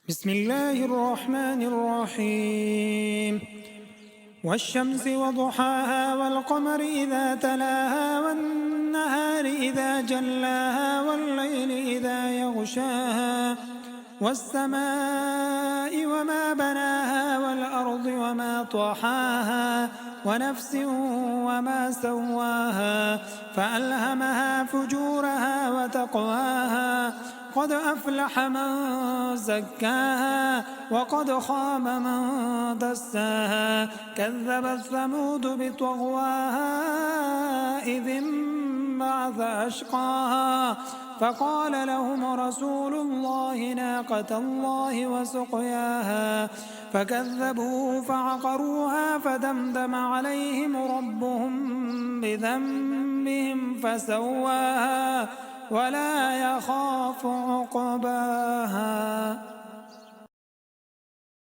بسم الله الرحمن الرحيم والشمس وضحاها والقمر إذا تلاها والنهار إذا جلاها والليل إذا يغشاها والسماء وما بناها والأرض وما طحاها ونفس وما سواها فألهمها فجورها وتقواها قد أفلح من زكاها وقد خاب من دساها كذبت ثمود بطغواها إذ انبعث أشقاها فقال لهم رسول الله ناقة الله وسقياها فكذبوه فعقروها فدمدم عليهم ربهم بذنبهم فسواها ولا يخاف عقباها.